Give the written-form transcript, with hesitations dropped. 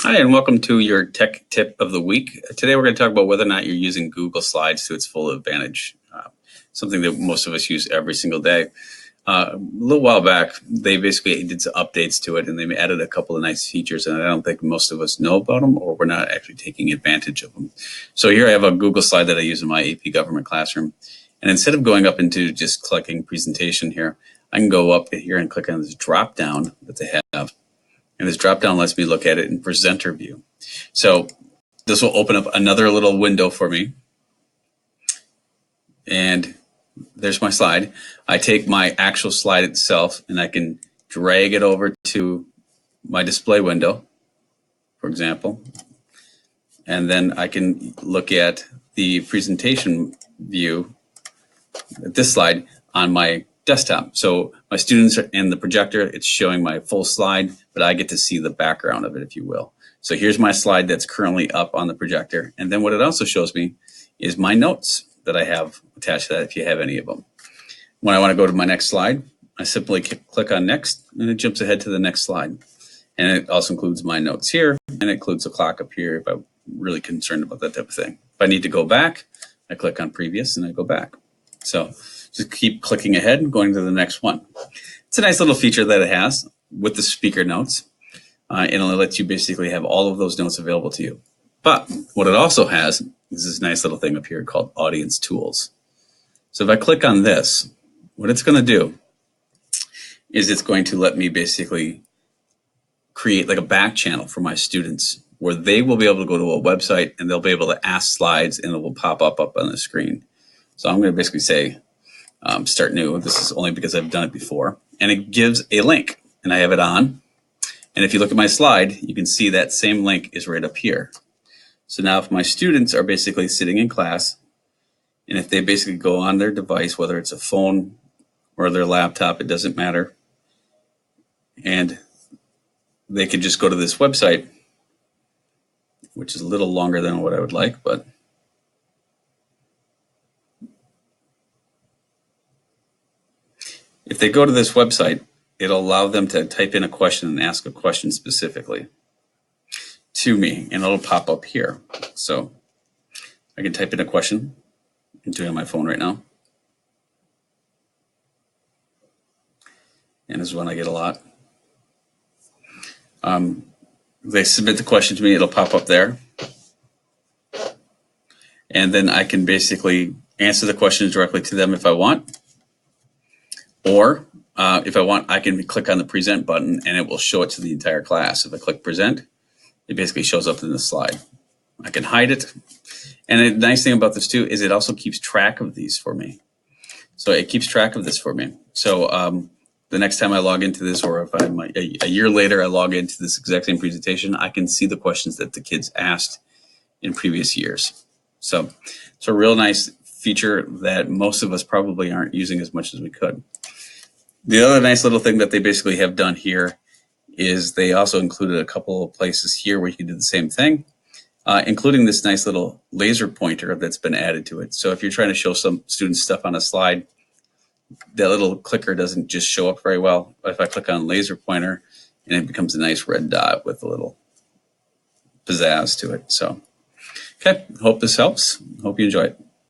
Hi, and welcome to your tech tip of the week. Today we're going to talk about whether or not you're using Google Slides to its full advantage, something that most of us use every single day. A little while back, they basically did some updates to it, and they added a couple of nice features, and I don't think most of us know about them, or we're not actually taking advantage of them. So here I have a Google Slide that I use in my AP Government classroom, and instead of going up into just clicking presentation here, I can go up here and click on this drop down that they have. And this drop down lets me look at it in presenter view. So this will open up another little window for me. And there's my slide. I take my actual slide itself and I can drag it over to my display window, for example. And then I can look at the presentation view, this slide, on my desktop. So my students are in the projector, it's showing my full slide, but I get to see the background of it, if you will. So here's my slide that's currently up on the projector. And then what it also shows me is my notes that I have attached to that, if you have any of them. When I want to go to my next slide, I simply click on next and it jumps ahead to the next slide. And it also includes my notes here, and it includes a clock up here if I'm really concerned about that type of thing. If I need to go back, I click on previous and I go back. So just keep clicking ahead and going to the next one. It's a nice little feature that it has with the speaker notes. And it lets you basically have all of those notes available to you. But what it also has is this nice little thing up here called Audience Tools. So if I click on this, what it's going to do is it's going to let me basically create like a back channel for my students where they will be able to go to a website and they'll be able to ask slides and it will pop up on the screen. So I'm going to basically say, start new. This is only because I've done it before. And it gives a link and I have it on. And if you look at my slide, you can see that same link is right up here. So now if my students are basically sitting in class, and if they basically go on their device, whether it's a phone or their laptop, it doesn't matter. And they can just go to this website, which is a little longer than what I would like, but if they go to this website, it'll allow them to type in a question and ask a question specifically to me, and it'll pop up here. So I can type in a question. I'm doing it on my phone right now. And this is one I get a lot. If they submit the question to me, it'll pop up there. And then I can basically answer the questions directly to them if I want. Or if I want, I can click on the present button and it will show it to the entire class. If I click present, it basically shows up in the slide. I can hide it. And the nice thing about this too is it also keeps track of these for me. So it keeps track of this for me. So the next time I log into this, or if I'm a year later, I log into this exact same presentation, I can see the questions that the kids asked in previous years. So it's a real nice feature that most of us probably aren't using as much as we could. The other nice little thing that they basically have done here is they also included a couple of places here where you can do the same thing, including this nice little laser pointer that's been added to it. So if you're trying to show some students stuff on a slide, that little clicker doesn't just show up very well. But if I click on laser pointer, and it becomes a nice red dot with a little pizzazz to it. So, okay, hope this helps. Hope you enjoy it.